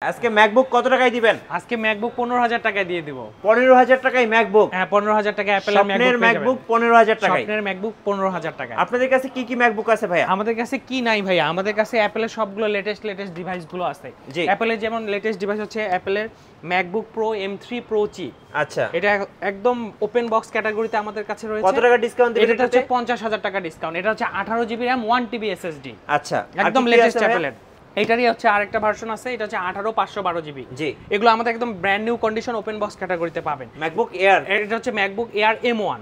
আজকে ম্যাকবুক কত টাকায় দিবেন? আজকে ম্যাকবুক 15000 টাকায় দিয়ে দিব। 15000 টাকায় ম্যাকবুক? হ্যাঁ 15000 টাকায় অ্যাপলের ম্যাকবুক 15000 টাকায়। স্বপ্নের ম্যাকবুক 15000 টাকায়। আপনাদের কাছে কি কি ম্যাকবুক আছে ভাইয়া? আমাদের কাছে কি নাই ভাইয়া, আমাদের কাছে অ্যাপলের সবগুলো লেটেস্ট ডিভাইস গুলো আছে। অ্যাপলের যেমন লেটেস্ট ডিভাইস হচ্ছে অ্যাপলের MacBook Pro M3 Pro chip. আচ্ছা, এটা একদম ওপেন বক্স ক্যাটাগরিতে আমাদের কাছে রয়েছে। কত টাকা ডিসকাউন্ট দিবেন? এটা হচ্ছে 50000 টাকা ডিসকাউন্ট। এটা হচ্ছে 18 জিবি RAM 1 TB SSD। আচ্ছা, একদম লেটেস্ট অ্যাপলের। এটারই হচ্ছে আরেকটা ভার্সন আছে, এটা হচ্ছে 18512 জিবি। জি, এগুলো আমাদের একদম brand new condition open box ক্যাটাগরিতে পাবেন। ম্যাকবুক এয়ার, এটা হচ্ছে ম্যাকবুক এয়ার M1।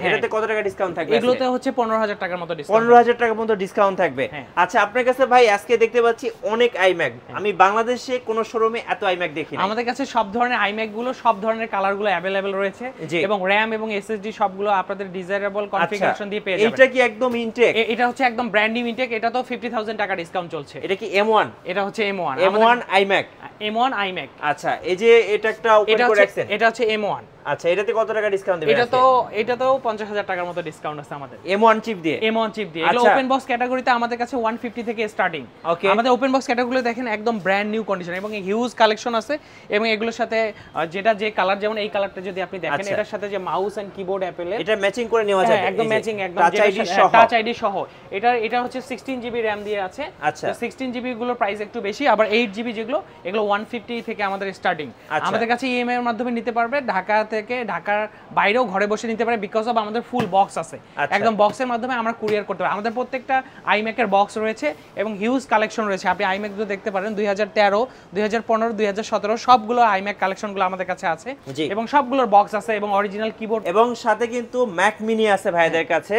এটাতে কত টাকা ডিসকাউন্ট থাকবে? এগুলোতে হচ্ছে 15000 টাকার মতো ডিসকাউন্ট। 15000 টাকার মতো ডিসকাউন্ট থাকবে। আচ্ছা, আপনার কাছে ভাই আজকে দেখতে পাচ্ছি অনেক আইম্যাক। আমি বাংলাদেশে কোন শোরুমে এত আইম্যাক দেখিনি। আমাদের কাছে সব ধরনের আইম্যাক গুলো সব ধরনের কালার গুলো अवेलेबल রয়েছে এবং RAM এবং SSD সবগুলো আপনাদের ডিজায়ারেবল কনফিগারেশন দিয়ে পেয়ে যাবেন। এটা কি একদম ইনটেক? এটা হচ্ছে একদম ব্র্যান্ড নিউ ইনটেক। এটা তো 50000 টাকা ডিসকাউন্ট চলছে। এটা কি M1? এটা হচ্ছে M1 iMac। M1 iMac। আচ্ছা, এই যে এটা একটা ওপেন করে রাখছেন, এটা হচ্ছে M1। আচ্ছা, এটাতে কত টাকা ডিসকাউন্ট দিবেন? এটা তো 50000 টাকার মতো ডিসকাউন্ট আছে আমাদের M1 চিপ দিয়ে। M1 চিপ দিয়ে। এগুলো ওপেন বক্স ক্যাটাগরিতে আমাদের কাছে 150 থেকে স্টার্টিং। আমাদের ওপেন বক্স ক্যাটাগরিতে দেখেন একদম ব্র্যান্ড নিউ কন্ডিশন এবং হিউজ কালেকশন আছে এবং এগুলোর সাথে যেটা যে কালার, যেমন এই কালারটা যদি আপনি দেখেন, এটার সাথে যে মাউস এন্ড কিবোর্ড অ্যাপেলের, এটা ম্যাচিং করে নেওয়া যাবে। একদম ম্যাচিং, একদম টাচ আইডি সহ। এটা হচ্ছে 16 জিবি RAM দিয়ে আছে। আচ্ছা, 16 জিবি গুলোর প্রাইস একটু বেশি, আবার 8 জিবি যেগুলো এগুলো 150 থেকে আমাদের স্টার্টিং। আমাদের কাছে ইএমআই এর মাধ্যমে নিতে পারবে, ঢাকার বাইরেও ঘরে বসে নিতে পারে, বিকজ অফ আমাদের ফুল বক্স আছে। একদম বক্সের মাধ্যমে আমরা কুরিয়ার করতে পারি। আমাদের প্রত্যেকটা আইম্যাক এর বক্স রয়েছে এবং হিউজ কালেকশন রয়েছে। আপনি আইম্যাক গুলো দেখতে পারেন 2013, 2015, 2017 সবগুলো আইম্যাক কালেকশন গুলো আমাদের কাছে আছে এবং সবগুলোর বক্স আছে এবং অরিজিনাল কিবোর্ড এবং সাথে কিন্তু ম্যাক মিনি আছে ভাইদের কাছে।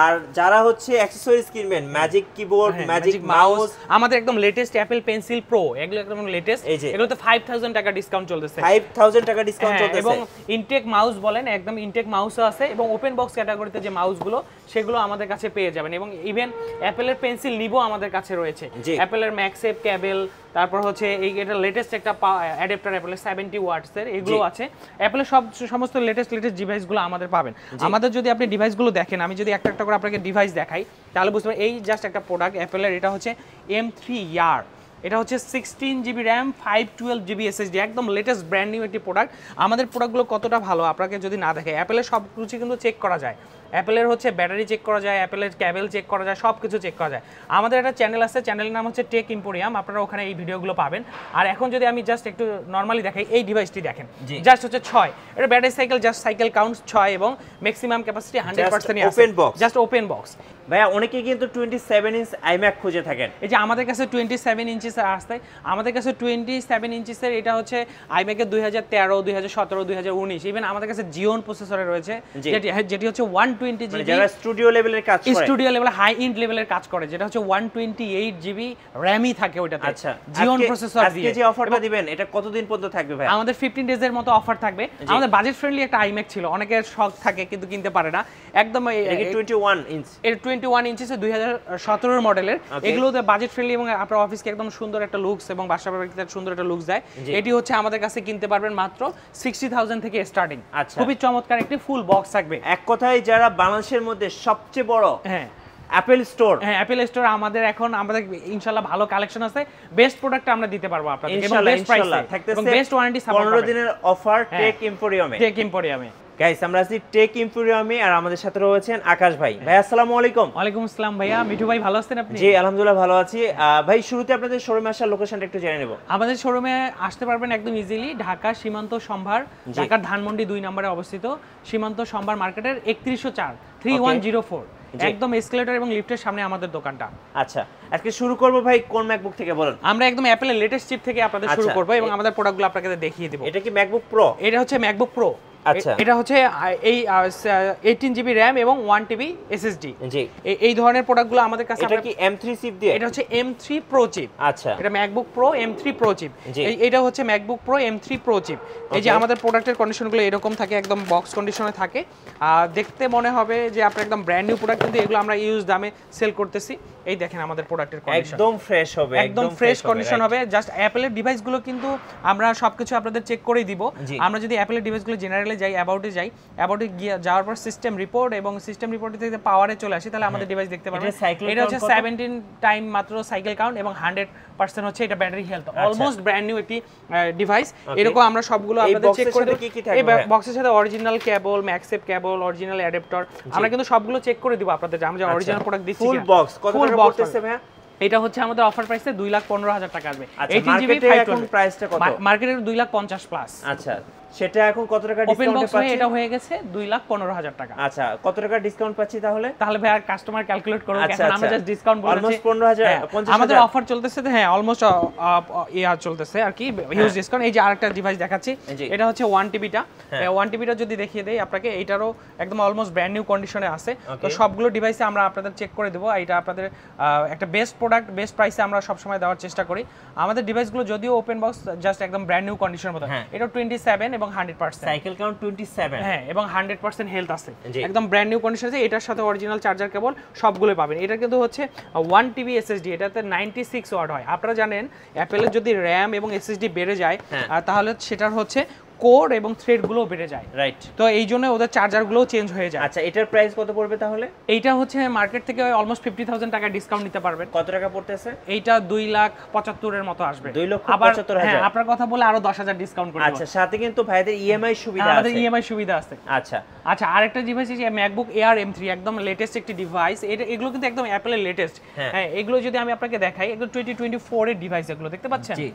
আর যারা হচ্ছে অ্যাকসেসরিজ কিনবেন, ম্যাজিক কিবোর্ড, ম্যাজিক মাউস, আমাদের একদম লেটেস্ট অ্যাপল পেন্সিল প্রো, এগুলো একদম লেটেস্ট। এগুলোতে 5000 টাকা ডিসকাউন্ট চলতেছে। 5000 টাকা ডিসকাউন্ট চলতেছে। এবং ইনটেক মাউস বলেন, একদম ইনটেক মাউসও আছে এবং ওপেন বক্স ক্যাটাগরিতে যে মাউসগুলো সেগুলো আমাদের কাছে পেয়ে যাবেন। এবং ইভেন অ্যাপলের পেন্সিল নিবো আমাদের কাছে রয়েছে। অ্যাপলের ম্যাক্সেপ কেবল, তারপর হচ্ছে এটা লেটেস্ট একটা অ্যাডাপ্টার অ্যাপলের 70 ওয়াটস এর, এগুলো আছে। অ্যাপলের সমস্ত লেটেস্ট ডিভাইসগুলো আমাদের পাবেন। আমাদের যদি আপনি ডিভাইসগুলো দেখেন, আমি যদি একটা একটা করে আপনাকে ডিভাইস দেখাই তাহলে বুঝতে পারবেন। এই জাস্ট একটা প্রোডাক্ট অ্যাপলের, এটা হচ্ছে M3 ইয়ার। এটা হচ্ছে 16 জিবি RAM 512 জিবি SSD, একদম লেটেস্ট ব্র্যান্ড নিউ একটি প্রোডাক্ট। আমাদের প্রোডাক্টগুলো কতটা ভালো আপনাকে যদি না দেখে, অ্যাপলের সব কিছু কিন্তু চেক করা যায়। অ্যাপলের হচ্ছে ব্যাটারি চেক করা যায়, অ্যাপলের কেবল চেক করা যায়, সব কিছু চেক করা যায়। আমাদের একটা চ্যানেল আছে, চ্যানেলের নাম হচ্ছে টেক ইম্পোরিয়াম। আপনারা ওখানে এই ভিডিওগুলো পাবেন। আর এখন যদি আমি জাস্ট একটু নর্মালি দেখাই, এই ডিভাইসটি দেখেন, জাস্ট হচ্ছে 6, এটা battery cycle just cycle count 6 এবং ম্যাক্সিমাম ক্যাপাসিটি 100% আছে। Open box, just open box. ভাইয়া অনেকে কিন্তু 27 ইঞ্চ আইম্যাক খুঁজে থাকেন। এই যে আমাদের কাছে 27 ইঞ্চিস আসছে, আমাদের কাছে 27 ইঞ্চিসের এটা হচ্ছে আইম্যাকের 2013, 2017, 2019, ইভেন আমাদের কাছে জিওন প্রসেসরে রয়েছে, যেটি হচ্ছে 120 জিবি, যারা স্টুডিও লেভেলের কাজ করে, স্টুডিও লেভেল হাই এন্ড লেভেলের কাজ করে, যেটা হচ্ছে 128 জিবি র‍্যামই থাকে ওটাতে। আচ্ছা, জিওন প্রসেসর দিয়ে। আজকে যে অফারটা দিবেন এটা কতদিন পর্যন্ত থাকবে ভাই? আমাদের 15 ডেজ এর মতো অফার থাকবে। আমাদের বাজেট ফ্রেন্ডলি একটা আইম্যাক ছিল, অনেকের শখ থাকে কিন্তু কিনতে পারে না। একদম 21 ইঞ্চ, এর 21 ইঞ্চিসে 2017 মডেলের, এগুলোতে বাজেট ফ্রেন্ডলি এবং আপনার অফিসকে একদম সুন্দর একটা লুকস এবং বাসা বাড়িতে সুন্দর একটা লুকস দেয়। এটি হচ্ছে আমাদের কাছে কিনতে পারবেন মাত্র 60000 থেকে স্টার্টিং। খুবই চমৎকার একটি ফুল বক্স থাকবে। এক কথায় যারা বাংলাদেশের মধ্যে সবচেয়ে বড় অ্যাপল স্টোর, অ্যাপল স্টোর, আমাদের ইনশাআল্লাহ ভালো কালেকশন আছে। বেস্ট প্রোডাক্ট আমরা দিতে পারবো আপনাদেরকে এবং বেস্ট প্রাইসে এবং বেস্ট ওয়ারেন্টি সাপোর্ট। 15 দিনের অফার টেক ইম্পোরিয়ামে। গাইস, আমরা আছি টেক ইম্পোরিয়ামে আর আমাদের সাথে রয়েছেন আকাশ ভাই। ভাই আসসালামু আলাইকুম। ওয়ালাইকুম আসসালাম ভাইয়া। মিঠু ভাই ভালো আছেন আপনি? জি আলহামদুলিল্লাহ ভালো আছি। ভাই শুরুতে আপনাদের শোরুমে আসার লোকেশনটা একটু জেনে নেব। আমাদের শোরুমে আসতে পারবেন একদম ইজিলি, ঢাকা সীমান্ত সম্ভার, ঢাকার ধানমন্ডি 2 নম্বরে অবস্থিত, সীমান্ত সম্ভার মার্কেটের 3104 3104, একদম এসকেলেটর এবং লিফটের সামনে আমাদের দোকানটা। আচ্ছা, আজকে শুরু করব ভাই কোন ম্যাকবুক থেকে বলেন? আমরা একদম অ্যাপলের লেটেস্ট চিপ থেকে আপনাদের শুরু করব এবং আমাদের প্রোডাক্টগুলো আপনাকে দেখিয়ে দেব। এটা কি ম্যাকবুক প্রো? এটা হচ্ছে ম্যাকবুক প্রো। আচ্ছা, এটা হচ্ছে এই 18 জিবি RAM এবং 1 TB SSD। জি, এই ধরনের প্রোডাক্টগুলো আমাদের কাছে। এটা কি M3 চিপ দিয়ে? এটা হচ্ছে M3 Pro চিপ। আচ্ছা, এটা MacBook Pro M3 Pro chip. এটা হচ্ছে MacBook Pro M3 Pro chip. এই যে আমাদের প্রোডাক্টের কন্ডিশনগুলো এরকম থাকে, একদম বক্স কন্ডিশনে থাকে। দেখতে মনে হবে যে আপনার একদম ব্র্যান্ড নিউ প্রোডাক্ট, কিন্তু এগুলো আমরা ইউজ দামে সেল করতেছি। এই দেখেন আমাদের প্রোডাক্টের কন্ডিশন একদম ফ্রেশ হবে, একদম ফ্রেশ কন্ডিশন হবে। জাস্ট অ্যাপলের ডিভাইসগুলো কিন্তু আমরা সবকিছু আপনাদের চেক করেই দিব। আমরা যদি অ্যাপলের ডিভাইসগুলো জেনারেলে যাই, অ্যাবাউটে গিয়ে যাওয়ার পর সিস্টেম রিপোর্ট এবং সিস্টেম রিপোর্ট থেকে পাওয়ারে চলে আসি, তাহলে আমাদের ডিভাইস দেখতে পারবেন। এটা হচ্ছে 17 টাইম মাত্র সাইকেল কাউন্ট এবং 100% হচ্ছে এটা battery health. Almost brand new একটি ডিভাইস। এরকম আমরা সবগুলো আপনাদের চেক করে দেব। এই বক্সের সাথে অরিজিনাল কেবল, ম্যাগসেফ কেবল, অরিজিনাল অ্যাডাপ্টার আমরা কিন্তু সবগুলো চেক করে দিব আপনাদের। আমরা যে অরিজিনাল প্রোডাক্ট দিচ্ছি ফুল বক্স কত টাকা পড়তেছে ভাই? এটা হচ্ছে আমাদের অফার প্রাইসে 2,15,000 টাকা আসবে। 18 জিবি এখন প্রাইসটা কত? মার্কেটের 2,50,000 প্লাস। আচ্ছা, সেটা এখন কত টাকা ওপেন ডিসকাউন্টে বক্স পাচ্ছি? এটা হয়ে গেছে 2,15,000 টাকা। আচ্ছা, কত টাকা ডিসকাউন্ট পাচ্ছি তাহলে? তাহলে ভাই আর কাস্টমার ক্যালকুলেট করুন। এখন আমরা জাস্ট ডিসকাউন্ট বলেছি অলমোস্ট 15,000 50,000 আমাদের অফার চলতেছে। হ্যাঁ, অলমোস্ট ইয়ার চলতেছে আর কি, হিউজ ডিসকাউন্ট। এই যে আরেকটা ডিভাইস দেখাচ্ছি, এটা হচ্ছে 1 টিবিটা। 1 টিবিটা যদি দেখিয়ে দেই আপনাকে, এইটারও একদম অলমোস্ট ব্র্যান্ড নিউ কন্ডিশনে আছে। তো সবগুলো ডিভাইসে আমরা আপনাদের চেক করে দেব। এটা আপনাদের একটা বেস্ট প্রোডাক্ট, বেস্ট প্রাইসে আমরা সব সময় দেওয়ার চেষ্টা করি। আমাদের ডিভাইসগুলো যদিও ওপেন বক্স, জাস্ট একদম ব্র্যান্ড নিউ কন্ডিশনের মতো। এটা 27 এবং 100% সাইকেল কাউন্ট 27। হ্যাঁ, এবং 100% হেলথ আছে, একদম ব্র্যান্ড নিউ কন্ডিশন আছে। এটার সাথে অরিজিনাল চার্জার কেবল সবগুলো পাবেন। এটা কিন্তু হচ্ছে 1 টিবি এসএসডি, এটাতে 96 ওয়াট হয়। আপনারা জানেন অ্যাপেলের যদি র্যাম এবং এসএসডি বেড়ে যায় তাহলে সেটার হচ্ছে কোর এবং থ্রেড গুলো বেড়ে যায়, রাইট? তো এই জন্য ওদের চার্জার গুলো চেঞ্জ হয়ে যায়। আচ্ছা, এটার প্রাইস কত পড়বে তাহলে? এইটা হচ্ছে মার্কেট থেকে অলমোস্ট 50,000 টাকা ডিসকাউন্ট নিতে পারবেন। কত টাকা পড়তেছে? এইটা 2,75,000 এর মতো আসবে। 2,75,000। হ্যাঁ, আপনার কথা বলে আরো 10,000 ডিসকাউন্ট করে দেব। আচ্ছা, সাথে কিন্তু ভাইদের ইএমআই সুবিধা আছে। আমাদের ইএমআই সুবিধা আছে। আচ্ছা আচ্ছা, আরেকটা ডিভাইস আছে ম্যাকবুক এয়ার M3, একদম লেটেস্ট একটি ডিভাইস। এগুলো কিন্তু একদম অ্যাপলের লেটেস্ট। হ্যাঁ, এগুলো যদি আমি আপনাকে দেখাই, এগুলো 2024 এর ডিভাইস, এগুলো দেখতে পাচ্ছেন? জি,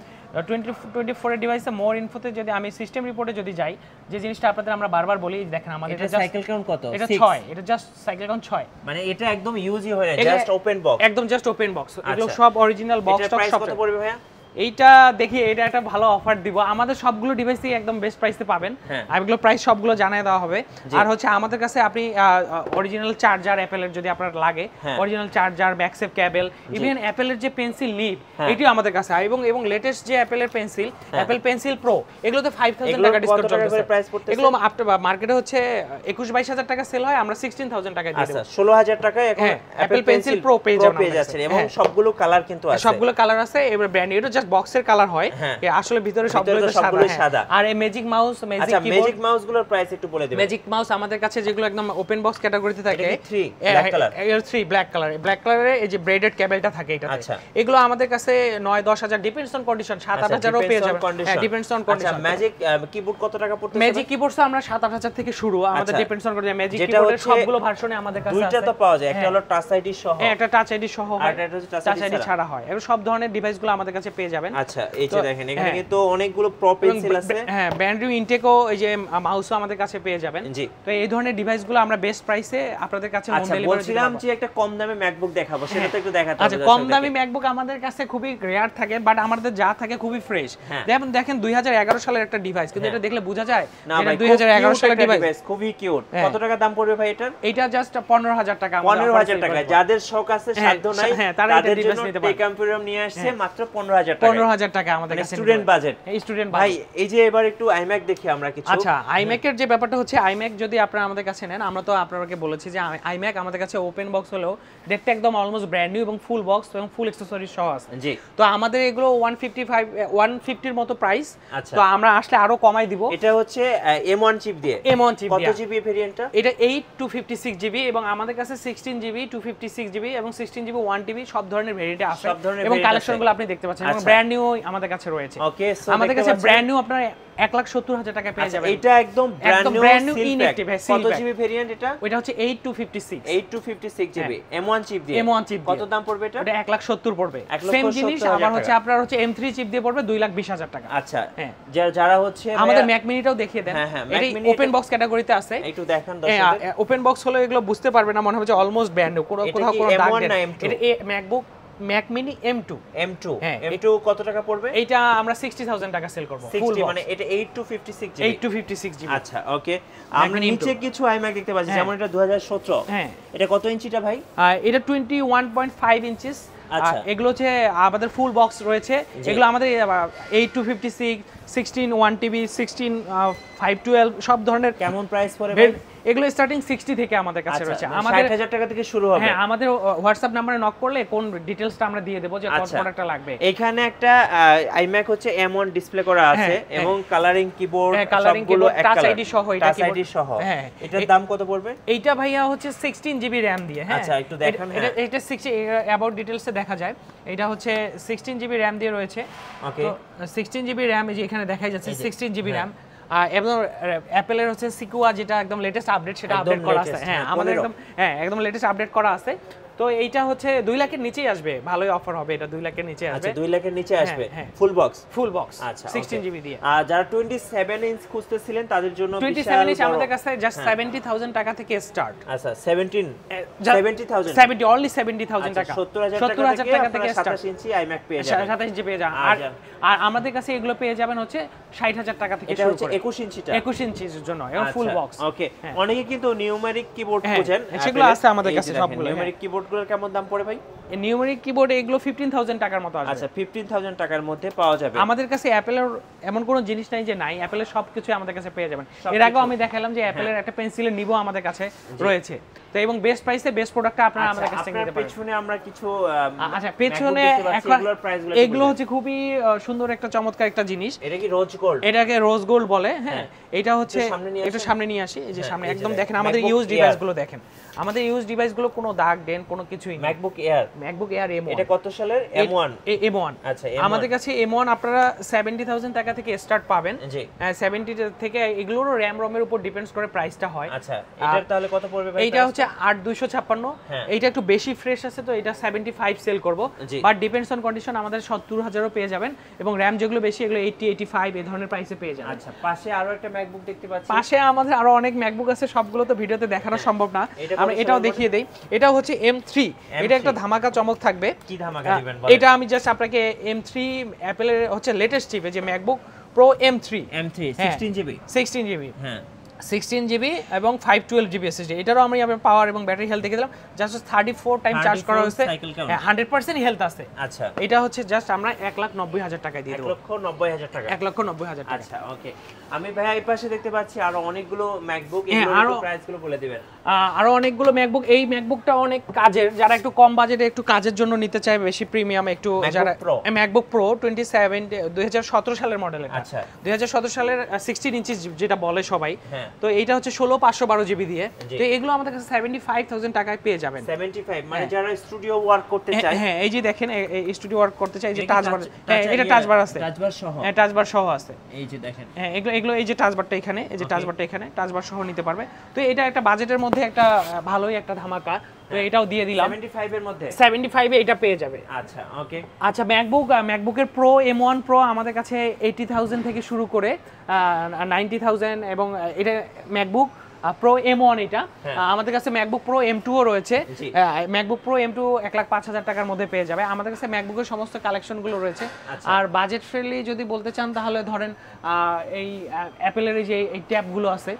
2024 এর ডিভাইসে মোর ইনফোতে যদি আমি সিস্টেম রিপোর্টে যদি যাই, যে জিনিসটা আপনাদের আমরা বারবার বলি, দেখেন আমাদের এটা সাইকেল কাউন্ট কত? এটা 6, এটা জাস্ট সাইকেল কাউন্ট 6। মানে এটা একদম ইউজই হয় না, জাস্ট ওপেন বক্স, একদম জাস্ট ওপেন বক্স। এগুলো সব অরিজিনাল বক্স স্টক। প্রাইস কত পড়বে ভাইয়া? এইটা দেখি, এটা একটা ভালো অফার দিব। আমাদের সবগুলো ডিভাইসই একদম বেস্ট প্রাইসে পাবেন। আর এগুলো প্রাইস সবগুলো জানিয়ে দেওয়া হবে। আর হচ্ছে আমাদের কাছে আপনি অরিজিনাল চার্জার অ্যাপেলের যদি আপনার লাগে, অরিজিনাল চার্জার, ম্যাগসেফ কেবল, ইভেন অ্যাপেলের যে পেন্সিল লিড, এটিও আমাদের কাছে। এবং লেটেস্ট যে অ্যাপেলের পেন্সিল, অ্যাপেল পেন্সিল প্রো, এগুলোতে 5,000 টাকা ডিসকাউন্ট চলছে। এগুলো মার্কেটে হচ্ছে 21-22,000 টাকা সেল হয়, আমরা 16,000 টাকা দিয়ে দেব। আচ্ছা, 16,000 টাকায় এখন অ্যাপেল পেন্সিল প্রো পেয়ে যাচ্ছেন। এবং সবগুলো কালার কিন্তু আছে, সবগুলো কালার আছে। এবার ব্র্যান্ড এটা জাস্ট বক্সের কালার হয়, আসলে ভিতরে সবগুলো সাদা। আর এই magic mouse, magic keyboard, magic মাউসগুলোর প্রাইস একটু বলে দিবেন। ম্যাজিক মাউস আমাদের কাছে যেগুলো একদম ওপেন বক্স ক্যাটাগরিতে থাকে, এটা 3 ব্ল্যাক কালার, এর 3 ব্ল্যাক কালার। ব্ল্যাক কালারে এই যে ব্রেডেড কেবলটা থাকে এটাতে। আচ্ছা, এগুলো আমাদের কাছে 9-10,000 ডিপেন্ডস অন কন্ডিশন, 7-8,000 ও পেয়ে যাবেন। হ্যাঁ, ডিপেন্ডস অন কন্ডিশন। আচ্ছা, ম্যাজিক কিবোর্ড কত টাকা পড়তেছে? ম্যাজিক কিবোর্ড তো আমরা 7-8,000 থেকে শুরু, আমাদের ডিপেন্ডস অন কন্ডিশন। ম্যাজিক কিবোর্ডের সবগুলো ভার্সনে আমাদের কাছে আছে। দুইটা তো পাওয়া যায়, একটা হলো টাচ আইডি সহ, একটা টাচ আইডি সহ, আর একটা হচ্ছে টাচ আইডি ছাড়া হয়। এগুলো সব ধরনের ডিভাইসগুলো আমাদের কাছে পেয়ে যাবেন। আচ্ছা, এই যে দেখেন এখানে কিন্তু অনেকগুলো প্রো পেন্সিল আছে। হ্যাঁ, ব্র্যান্ড নিউ ইনটেকও, এই যে মাউসও আমাদের কাছে পেয়ে যাবেন। জি, তো এই ধরনের ডিভাইসগুলো আমরা বেস্ট প্রাইসে আপনাদের কাছে হোম ডেলিভারি দিতে পারবো। বলছিলাম যে একটা কম দামে ম্যাকবুক দেখাবো, সেটা তো একটু দেখাতে হবে। আচ্ছা, কম দামি ম্যাকবুক আমাদের কাছে খুবই রেয়ার থাকে, বাট আমাদের যা থাকে খুবই ফ্রেশ। দেখেন 2011 সালের একটা ডিভাইস, কিন্তু এটা দেখলে বোঝা যায় এটা 2011 সালের ডিভাইস, খুবই কিউট। কত টাকা দাম পড়বে ভাই এটার? এটা জাস্ট 15,000 টাকা। 15,000 টাকা। যাদের শখ আছে, সাধ্য নাই, তাদের জন্য টেক এম্পোরিয়াম নিয়ে আসছে মাত্র 15,000 টাকা। 15,000 টাকা আমাদের কাছে স্টুডেন্ট বাজেট। স্টুডেন্ট ভাই, এই যে এবার একটু আইম্যাক দেখি আমরা কিছু। আচ্ছা, আইম্যাক এর যে ব্যাপারটা হচ্ছে, আইম্যাক যদি আপনারা আমাদের কাছে নেন, আমরা তো আপনাদেরকে বলেছি যে আইম্যাক আমাদের কাছে ওপেন বক্স হলেও দেখতে একদম অলমোস্ট ব্র্যান্ড নিউ এবং ফুল বক্স এবং ফুল অ্যাকসেসরিজ সহ আছে। জি, তো আমাদের এগুলো 150 এর মতো প্রাইস। তো আমরা আসলে আরো কমাই দিব। এটা হচ্ছে M1 চিপ দিয়ে। M1 চিপ দিয়ে। কত জিবি ভেরিয়েন্টটা? এটা 8/256 জিবি এবং আমাদের কাছে 16 জিবি, 256 জিবি এবং 16 জিবি 1 টিবি সব ধরনের ভেরিয়েন্টে আছে। এবং কালেকশনগুলো আপনি দেখতে পাচ্ছেন, এবং ব্র্যান্ড নিউ আমাদের কাছে রয়েছে। ওকে, সো আমাদের কাছে ব্র্যান্ড নিউ আপনারা 1,70,000 টাকা পেয়ে যাবেন। এটা একদম ব্র্যান্ড নিউ ইনঅ্যাক্টিভ। কত জিবি ভেরিয়েন্ট এটা? ওটা হচ্ছে 8/256 জিবি M1 চিপ দিয়ে। M1 চিপ কত দাম পড়বে এটা? এটা 1,70,000 পড়বে। সেম জিনিস আবার হচ্ছে আপনার হচ্ছে M3 চিপ দিয়ে পড়বে 2,20,000 টাকা। আচ্ছা, যারা হচ্ছে আমাদের ম্যাক মিনিটাও দেখিয়ে দেন। এটা ওপেন বক্স ক্যাটাগরিতে আছে, একটু দেখান দর্শকদের। ওপেন বক্স হলো এগুলো বুঝতে পারবে না, মনে হবে যে অলমোস্ট ব্র্যান্ড নিউ, কোথাও কোনো দাগ নেই। এটা MacBook Mac mini M2 M2 কত টাকা পড়বে? এটা আমরা 60,000 টাকা সেল করব। 60, মানে এটা 8/256 জিবি। 8/256 জিবি। আচ্ছা, ওকে। আমরা নিচে কিছু আইম্যাক দেখতে পাচ্ছি, যেমন এটা 2017। হ্যাঁ, এটা কত ইঞ্চিটা ভাই? এটা 21.5 ইঞ্চিস। আচ্ছা, এগুলো হচ্ছে আমাদের ফুল বক্স রয়েছে। এগুলো আমাদের 8/256, 16 1 টিবি, 16 512 সব ধরনের। কেমন প্রাইস পড়ে ভাই? এগুলো স্টার্টিং 60 থেকে আমাদের কাছে রয়েছে। আমাদের 60000 টাকা থেকে শুরু হবে। হ্যাঁ, আমাদের হোয়াটসঅ্যাপ নম্বরে নক করলে কোন ডিটেইলসটা আমরা দিয়ে দেব যে কোন প্রোডাক্টটা লাগবে। এখানে একটা iMac হচ্ছে M1 ডিসপ্লে করা আছে এবং কালারিং কিবোর্ড সবগুলো এক কালার, টাচ আইডি সহ। এটা কিবোর্ড সহ। হ্যাঁ, এটার দাম কত পড়বে? এইটা ভাইয়া হচ্ছে 16 জিবি RAM দিয়ে। হ্যাঁ, আচ্ছা একটু দেখেন। এটা 60 অ্যাবাউট ডিটেইলসে দেখা যায়। এটা হচ্ছে 16 জিবি RAM দিয়ে রয়েছে। ওকে, তো 16 জিবি RAM এই যে এখানে দেখাই যাচ্ছে 16 জিবি RAM। এবং অ্যাপেলের হচ্ছে সিকুয়া যেটা একদম লেটেস্ট আপডেট, সেটা আপডেট করা আছে। হ্যাঁ, আমাদের একদম লেটেস্ট আপডেট করা আছে। তো এইটা হচ্ছে 2 লাখের নিচেই আসবে, ভালোই অফার হবে। এটা 2 লাখের নিচে আসবে। আচ্ছা 2 লাখের নিচে আসবে ফুল বক্স। আচ্ছা 16 জিবি দিয়ে। আর যারা 27 ইঞ্চ খুঁজতেছিলেন তাদের জন্য 27 ইঞ্চ আমাদের কাছে জাস্ট 70000 টাকা থেকে স্টার্ট। আচ্ছা 70000 অনলি 70000 টাকা, 70000 টাকা থেকে 27 ইঞ্চি iMac পেয়ে যাবেন। 27 ইঞ্চি পেয়ে যাবেন। আর আমাদের কাছে এগুলো পেয়ে যাবেন হচ্ছে 60000 টাকা থেকে শুরু করে। 21 ইঞ্চিটা, 21 ইঞ্চির জন্য এবং ফুল বক্স। ওকে, অনেকে কিন্তু নিউমেরিক কিবোর্ড খোঁজেন, সেগুলো আছে আমাদের কাছে সবগুলো। নিউমেরিক কিবোর্ডগুলোর কেমন দাম পড়ে ভাই? নিউমেরিক কিবোর্ড এগুলো 15000 টাকার মতো আসবে। আচ্ছা 15000 টাকার মধ্যে পাওয়া যাবে। আমাদের কাছে অ্যাপেলের এমন কোনো জিনিস নাই যে নাই, অ্যাপেলের সবকিছু আমাদের কাছে পেয়ে যাবেন। এর আগেও আমি দেখালাম যে অ্যাপেলের একটা পেন্সিলের নিবো আমাদের কাছে রয়েছে। তো এবং বেস্ট প্রাইসে বেস্ট প্রোডাক্টটা আপনারা আমাদের কাছ থেকে নিতে পারেন। পেছনে আমরা কিছু আচ্ছা পেছনে এগুলো হচ্ছে খুবই সুন্দর একটা চমৎকার একটা জিনিস। এটা কি রোজ গোল্ড? এটাকে রোজ গোল্ড বলে। হ্যাঁ, এটা হচ্ছে একটু সামনে নিয়ে আসি। এই যে সামনে একদম দেখেন আমাদের ইউজ ডিভাইসগুলো দেখেন। আমাদের ইউজ ডিভাইসগুলো কোনো দাগ ডেন কোনো কিছুই নেই। ম্যাকবুক এয়ার M1 এটা কত সালের? M1। আচ্ছা আমাদের কাছে M1 আপনারা 70000 টাকা থেকে স্টার্ট পাবেন। জি 70 থেকে এগুলোরও RAM ROM এর উপর ডিপেন্ডস করে প্রাইসটা হয়। আচ্ছা এটার তাহলে কত পড়বে ভাই? এইটা হচ্ছে 8256। এইটা একটু বেশি ফ্রেশ আছে তো এটা 75 সেল করব, বাট ডিপেন্ডস অন কন্ডিশন আমাদের 70000 ও পেয়ে যাবেন এবং RAM যেগুলো বেশি এগুলো 80 85 এই ধরনের প্রাইসে পেয়ে যাবেন। আচ্ছা পাশে আরো একটা ম্যাকবুক দেখতে পাচ্ছি। পাশে আমাদের আরো অনেক ম্যাকবুক আছে, সবগুলো তো ভিডিওতে দেখানো সম্ভব না, আমরা এটাও দেখিয়ে দেই। এটা হচ্ছে M3। এটা একটা ধামাকা চমক থাকবে। কি ধামাকা দিবেন বলেন? এটা আমি জাস্ট আপনাকে M3 অ্যাপলের হচ্ছে লেটেস্ট চিপ, যে ম্যাকবুক প্রো M3 16 জিবি। হ্যাঁ 16 জিবি এবং 512 জিবি এসএসডি। এটারও আমি পাওয়ার এবং ব্যাটারি হেলথ দেখে দিলাম। জাস্ট 34 টাইম চার্জ করা হয়েছে, 100% হেলথ আছে। আচ্ছা এটা হচ্ছে জাস্ট আমরা 1,90,000 টাকা দিয়ে দেব। 1,90,000 টাকা। 1,90,000 টাকা। আচ্ছা ওকে, আমি ভাই এই পাশে দেখতে পাচ্ছি আরো অনেকগুলো ম্যাকবুক, এগুলোর প্রাইসগুলো বলে দিবেন। আরো অনেকগুলো ম্যাকবুক। এই ম্যাকবুকটা অনেক কাজের, যারা একটু কম বাজেটে একটু কাজের জন্য নিতে চায়, বেশি প্রিমিয়াম একটু, যারা ম্যাকবুক প্রো 2017 সালের মডেল। এটা 2017 সালের 16 ইঞ্চি যেটা বলে সবাই। তো এইটা হচ্ছে 16512 জিবি দিয়ে। তো এগুলো আমাদের কাছে 75000 টাকায় পেয়ে যাবেন। 75 মানে যারা স্টুডিও ওয়ার্ক করতে চায়। হ্যাঁ এই যে দেখেন স্টুডিও ওয়ার্ক করতে চায়, এই যে টাচ বার, এটা টাচ বার আছে, টাচ বার সহ। হ্যাঁ টাচ বার সহ আছে, এই যে দেখেন। হ্যাঁ এগুলো এই যে টাচ বারটা এখানে, এই যে টাচ বারটা এখানে, টাচ বার সহ নিতে পারবে। তো এটা একটা বাজেটের মধ্যে একটা ভালোই একটা ধামাকা। তো এটাও দিয়ে দিলাম 75 এর মধ্যে। 75 এ এটা পেয়ে যাবে। আচ্ছা ওকে। আচ্ছা ম্যাকবুকের প্রো M1 প্রো আমাদের কাছে 80000 থেকে শুরু করে 90000 এবং এটা ম্যাকবুক প্রো M1 এটা। আমাদের কাছে ম্যাকবুক প্রো M2 ও রয়েছে। ম্যাকবুক প্রো M2 1,05,000 টাকার মধ্যে পেয়ে যাবে। আমাদের কাছে ম্যাকবুকের সমস্ত কালেকশনগুলো রয়েছে। আর বাজেট ফ্রেন্ডলি যদি বলতে চান তাহলে ধরেন এই অ্যাপেলের এই যে এই ট্যাবগুলো আছে,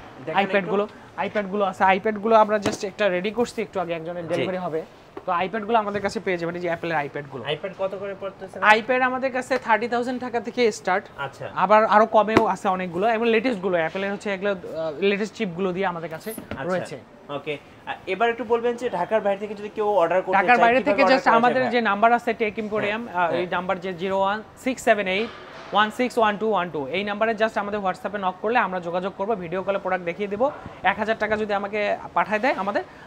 আইপ্যাডগুলো আছে, আইপ্যাডগুলো আমরা জাস্ট একটা রেডি করছি একটু আগে, একজনের ডেলিভারি হবে। তো আইপ্যাডগুলো আমাদের কাছে পেয়ে যাবেন, এই যে অ্যাপেলের আইপ্যাডগুলো। আইপ্যাড কত করে পড়তেছে? আইপ্যাড আমাদের কাছে 30000 টাকা থেকে স্টার্ট। আচ্ছা আবার আরো কমেও আছে অনেকগুলো, এবং লেটেস্ট গুলো অ্যাপেলের হচ্ছে এগুলো লেটেস্ট চিপগুলো দিয়ে আমাদের কাছে রয়েছে। ওকে, এবার একটু বলবেন যে ঢাকার বাইরে থেকে যদি কেউ অর্ডার করতে চায়, ঢাকার বাইরে থেকে জাস্ট আমাদের যে নাম্বার আছে টেক এম্পোরিয়াম, এই নাম্বার যে 01678161212, এই নাম্বারে জাস্ট আমাদের হোয়াটসঅ্যাপে নক করলে আমরা যোগাযোগ করব, ভিডিও কলে প্রোডাক্ট দেখিয়ে দেব। 1000 টাকা যদি আমাকে পাঠায় দেয়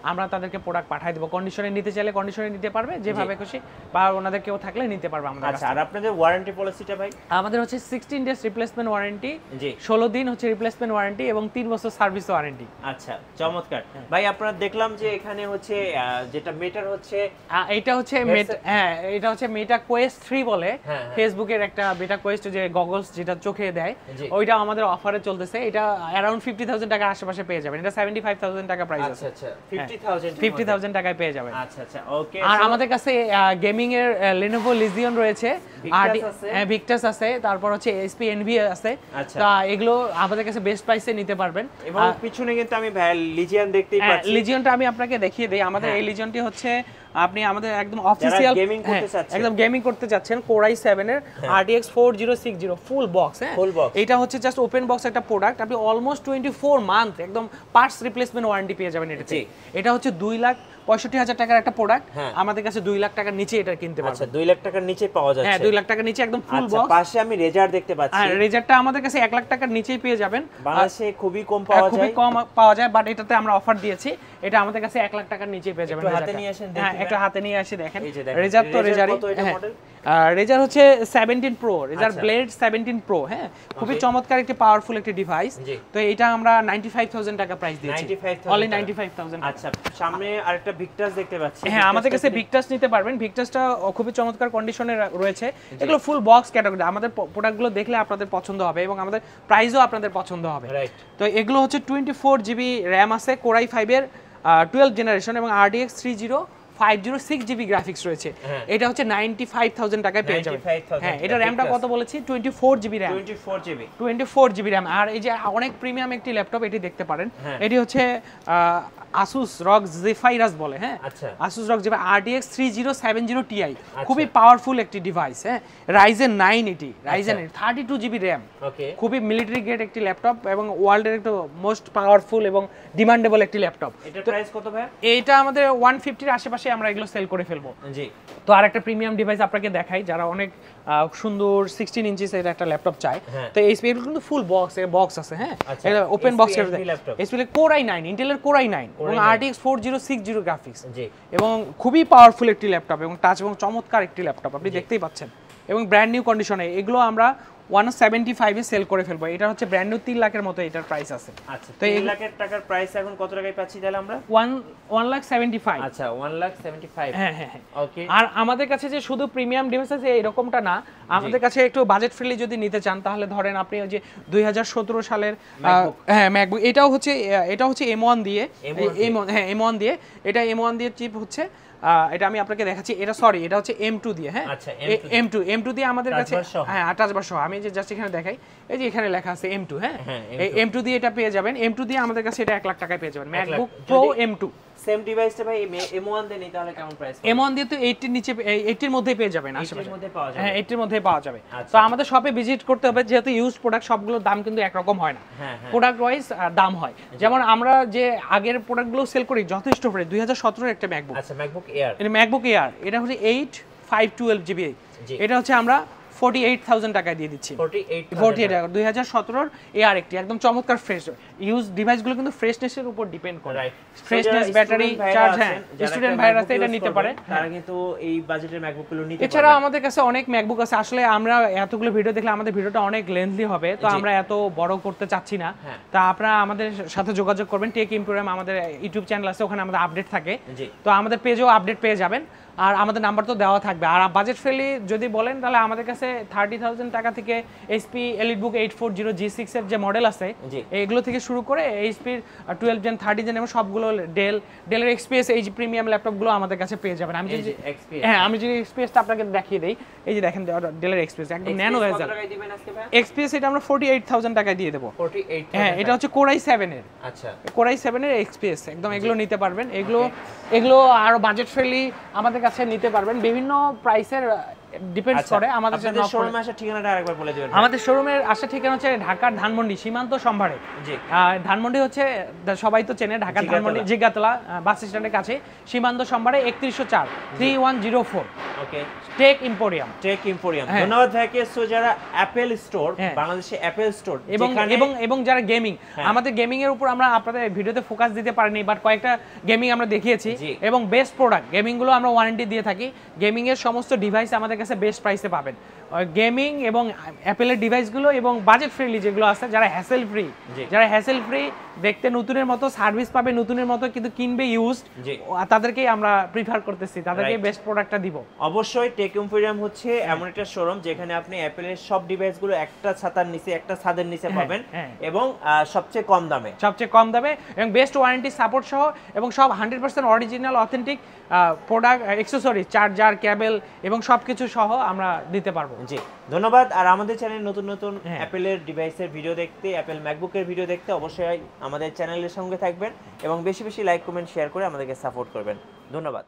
আমরা তাদেরকে প্রোডাক্ট পাঠায় দেব। কন্ডিশনে নিতে চাইলে কন্ডিশনে নিতে পারবে, যেভাবে খুশি, বা ওনাদের কেউ থাকলে নিতে পারবে আমাদের কাছে। আচ্ছা, আর আপনাদের ওয়ারেন্টি পলিসিটা ভাই? আমাদের হচ্ছে 16 ডেজ রিপ্লেসমেন্ট ওয়ারেন্টি, 16 দিন হচ্ছে রিপ্লেসমেন্ট ওয়ারেন্টি এবং 3 বছর সার্ভিস ওয়ারেন্টি। আচ্ছা, চমৎকার ভাই। আপনারা দেখলাম যে এখানে হচ্ছে যেটা মেটার হচ্ছে, এটা হচ্ছে এটা হচ্ছে মেটা কোয়েস্ট 3 বলে, ফেসবুকের একটা মেটা কোয়েস্ট যে গগলস যেটা চোখে দেয়, ওইটা আমাদের অফারে চলতেছে। এটা অ্যারাউন্ড 50000 টাকার আশেপাশে পেয়ে যাবেন। এটা 75000 টাকা প্রাইস আছে। আচ্ছা, 50000 টাকায় পেয়ে যাবেন। আচ্ছা, ওকে। আর আমাদের কাছে গেমিং এর Lenovo Legion রয়েছে, আর Victus আছে, তারপর হচ্ছে HP Envy আছে। তা এগুলো আমাদের কাছে বেস্ট প্রাইসে নিতে পারবেন। এবং পিছনে কিন্তু আমি লিজিয়ন দেখতেই পাচ্ছি। লিজিয়নটা আমি আপনাকে দেখিয়ে দেই। আমাদের এই লিজিয়নটি হচ্ছে আপনি আমাদের একদম অফিশিয়াল একদম গেমিং করতে চাচ্ছেন Core i7 এর RTX 4060 ফুল বক্স, হ্যাঁ এটা হচ্ছে জাস্ট ওপেন বক্স একটা প্রোডাক্ট, আপনি অলমোস্ট 24 মান্থ একদম পার্টস রিপ্লেসমেন্ট ওয়ারেন্টি পেয়ে যাবেন এটাতে। এটা হচ্ছে 2,65,000 টাকার একটা প্রোডাক্ট, আমাদের কাছে 2 লাখ টাকার নিচে এটা কিনতে পারবেন। আচ্ছা 2 লাখ টাকার নিচে পাওয়া যাচ্ছে? হ্যাঁ 2 লাখ টাকার নিচে একদম ফুল বক্স। পাশে আমি রেজার দেখতে পাচ্ছি। হ্যাঁ রেজারটা আমাদের কাছে 1 লাখ টাকার নিচেই পেয়ে যাবেন। বাংলাদেশে খুবই কম পাওয়া যায়, খুবই কম পাওয়া যায়, বাট এটাতে আমরা অফার দিয়েছি, এটা আমাদের কাছে 1 লাখ টাকার নিচেই পেয়ে যাবেন। হাতে নিয়ে আসেন দেখি। হ্যাঁ একটু হাতে নিয়ে আসি দেখেন। রেজার তো রেজারই। রেজার হচ্ছে 17 প্রো, রেজার ব্লেড 17 প্রো, হ্যাঁ খুবই চমৎকার একটি পাওয়ারফুল একটি ডিভাইস। তো এটা আমরা 95,000 টাকা প্রাইস দিয়েছি, অনলি 95,000। আচ্ছা সামনে আরেকটা ভিক্টাস দেখতে পাচ্ছি। হ্যাঁ আমাদের কাছে ভিক্টাস নিতে পারবেন, ভিক্টাসটা খুবই চমৎকার কন্ডিশনে রয়েছে। এগুলো ফুল বক্স ক্যাটাগরি, আমাদের প্রোডাক্টগুলো দেখলে আপনাদের পছন্দ হবে এবং আমাদের প্রাইসও আপনাদের পছন্দ হবে। তো এগুলো হচ্ছে 24 জিবি র্যাম আছে, Core i5 এর 12 জেনারেশন এবং RTX 3050 6GB গ্রাফিক্স রয়েছে। এটা হচ্ছে 95,000 টাকায় পেয়ে যাবেন। হ্যাঁ এটা র্যামটা কত বলেছি? 24 জিবি র্যাম, 24 জিবি র্যাম। আর এই যে অনেক প্রিমিয়াম একটি ল্যাপটপ, এটি দেখতে পারেন, এটি হচ্ছে Asus ROG Zephyrus বলে, হ্যাঁ Asus ROG Zephyrus RTX 3070 Ti, খুবই পাওয়ারফুল একটি ডিভাইস। হ্যাঁ Ryzen 9, এটি Ryzen 32 জিবি র্যাম, খুবই মিলিটারি গ্রেড একটি ল্যাপটপ এবং ওয়ার্ল্ডের একটা মোস্ট পাওয়ারফুল এবং ডিমান্ডেবল একটি ল্যাপটপ। এটার প্রাইস কত ভাই? এটা আমাদের 150 এর আশেপাশে আমরা এগুলো সেল করে ফেলবো। জি তো আরেকটা প্রিমিয়াম ডিভাইস আপনাকে দেখাই, যারা অনেক সুন্দর 16 ইঞ্চিস এর একটা ল্যাপটপ চায়, তো এই স্পেসগুলো কিন্তু ফুল বক্স আছে। হ্যাঁ এটা ওপেন বক্স এর স্পেসে Core i9, ইন্টেলের Core i9 এবং RTX 4060 গ্রাফিক্স, এবং খুবই পাওয়ারফুল একটি ল্যাপটপ এবং টাচ এবং চমৎকার একটি ল্যাপটপ, আপনি দেখতেই পাচ্ছেন, এবং ব্র্যান্ড নিউ কন্ডিশনে। এগুলো আমরা 175 এ সেল করে ফেলবো। এটা হচ্ছে ব্র্যান্ড নিউ 3 লাখের মতো এটার প্রাইস আছে। আচ্ছা 3 লাখের টাকার প্রাইস এখন কত টাকায় পাচ্ছি তাহলে আমরা? 1,75,000। আচ্ছা 1,75,000। হ্যাঁ হ্যাঁ ওকে। আর আমাদের কাছে যে শুধু প্রিমিয়াম ডিভাইস আছে এরকমটা না, আমাদের কাছে একটু বাজেট ফ্রেন্ডলি যদি নিতে চান, তাহলে ধরেন আপনি ওই যে 2017 সালের হ্যাঁ ম্যাকবুক, এটা হচ্ছে M1 দিয়ে, M1 দিয়ে, এটা M1 দিয়ে চিপ হচ্ছে, এটা আমি আপনাকে দেখাচ্ছি, এটা এটা হচ্ছে M2 দিয়ে। হ্যাঁ আচ্ছা M2 দিয়ে আমাদের কাছে, হ্যাঁ টাচ বার সহ, আমি যে জাস্ট এখানে দেখাই, এই যে এখানে লেখা আছে M2। হ্যাঁ এই M2 দিয়ে এটা পেয়ে যাবেন। M2 দিয়ে আমাদের কাছে এটা 1 লাখ টাকায় পেয়ে যাবেন, ম্যাকবুক প্রো M2। সেম ডিভাইসটা ভাই M1 দিয়ে নিতে হলে কেমন প্রাইস? M1 দিয়ে তো 80 এর নিচে, 80 এর মধ্যেই পেয়ে যাবেন আশেপাশে। 80 এর মধ্যে পাওয়া যাবে? হ্যাঁ 80 এর মধ্যেই পাওয়া যাবে। তো আমাদের শপে ভিজিট করতে হবে, যেহেতু ইউজড প্রোডাক্ট সবগুলোর দাম কিন্তু একরকম হয় না, প্রোডাক্ট ওয়াইজ দাম হয়। যেমন আমরা যে আগের প্রোডাক্টগুলো সেল করি যথেষ্ট ফ্রেশ, 2017 এর একটা ম্যাকবুক, আচ্ছা ম্যাকবুক এয়ার, এটা ম্যাকবুক এয়ার, এটা হচ্ছে 8512 জিবি, এটা হচ্ছে আমরা 48,000 টাকা দিয়ে দিচ্ছি। 48 টাকা 2017 এর আরেকটি একদম চমৎকার ফ্রেশ ইউজ ডিভাইসগুলো কিন্তু ফ্রেশনেসের উপর ডিপেন্ড করে, ফ্রেশনেস, ব্যাটারি চার্জ। হ্যাঁ স্টুডেন্ট ভাইরা আছে এটা নিতে পারে, তারা কিন্তু এই বাজেটের ম্যাকবুকগুলো নিতে পারে। এছাড়া আমাদের কাছে অনেক ম্যাকবুক আছে, আসলে আমরা এতগুলো ভিডিও দেখলে আমাদের ভিডিওটা অনেক লেন্থলি হবে, তো আমরা এত বড় করতে চাচ্ছি না। তা আপনারা আমাদের সাথে যোগাযোগ করবেন, টেক ইম্পোরিয়াম আমাদের ইউটিউব চ্যানেল আছে, ওখানে আমাদের আপডেট থাকে, তো আমাদের পেজেও আপডেট পেয়ে যাবেন, আর আমাদের নাম্বার তো দেওয়া থাকবে। আর বাজেট ফ্রেন্ডলি যদি বলেন, তাহলে আমাদের কাছে 30,000 টাকা থেকে HP EliteBook 840 G6 এর যে মডেল আছে, এগুলো থেকে শুরু করে HP 12 জেন 30 জেন এবং সবগুলো ডেলের XPS এই যে প্রিমিয়াম ল্যাপটপগুলো আমাদের কাছে পেয়ে যাবেন। আমি যদি আমি যদি XPSটা আপনাকে দেখিয়ে দেই, এই যে দেখেন ডেলের XPS একদম ন্যানো ভেজাল XPS, এটা আমরা 48,000 টাকায় দিয়ে দেব। হ্যাঁ এটা হচ্ছে Core i7 এর, আচ্ছা Core i7 এর XPS, একদম এগুলো নিতে পারবেন। এগুলো আরো বাজেট ফ্রেন্ডলি আমাদের কাছে নিতে পারবেন, বিভিন্ন প্রাইসের ডিপেন্ডস করে। আমাদের শোরুমে আসার ঠিকানাটা আরেকবার বলে দিবেন। আমাদের শোরুমের আসার ঠিকানা হচ্ছে ঢাকার ধানমন্ডি সীমান্ত সম্ভারে। জি ধানমন্ডি হচ্ছে সবাই তো চেনে, ঢাকার ধানমন্ডি জিগাতলা বাস স্ট্যান্ডের কাছে, সীমান্ত সম্ভারে 3104 3104। Okay take emporium. ধন্যবাদ ভাইকে। সো যারা অ্যাপল স্টোর, বাংলাদেশে অ্যাপল স্টোর এবং যারা গেমিং, আমাদের গেমিং এর উপর আমরা আপনাদের ভিডিওতে ফোকাস দিতে পারিনি, বাট কয়েকটা গেমিং আমরা দেখিয়েছি এবং বেস্ট প্রোডাক্ট গেমিং গুলো আমরা ওয়ারেন্টি দিয়ে থাকি। গেমিং এর সমস্ত ডিভাইস আমাদের কাছে বেস্ট প্রাইসে পাবেন। গেমিং এবং অ্যাপেলের ডিভাইসগুলো এবং বাজেট ফ্রেন্ডলি যেগুলো আছে, যারা হ্যাসেল ফ্রি দেখতে নতুনের মতো সার্ভিস পাবে, নতুনের মতো কিন্তু কিনবে ইউজড, তাদেরকেই আমরা প্রিফার করতেছি, তাদেরকে বেস্ট প্রোডাক্টটা দিব। অবশ্যই টেক ইম্পোরিয়াম হচ্ছে এমন একটা শোরুম যেখানে আপনি অ্যাপেলের সব ডিভাইসগুলো একটা ছাতার নিচে, একটা ছাদের নিচে পাবেন, এবং সবচেয়ে কম দামে এবং বেস্ট ওয়ারেন্টি সাপোর্ট সহ, এবং সব 100% original authentic product, accessory, charger, cable এবং সবকিছু সহ আমরা দিতে পারবো। জি ধন্যবাদ। আর আমাদের চ্যানেলে নতুন অ্যাপেলের ডিভাইসের ভিডিও দেখতে, অ্যাপেল ম্যাকবুকের ভিডিও দেখতে অবশ্যই আমাদের চ্যানেলের সঙ্গে থাকবেন এবং বেশি বেশি লাইক, কমেন্ট, শেয়ার করে আমাদেরকে সাপোর্ট করবেন। ধন্যবাদ।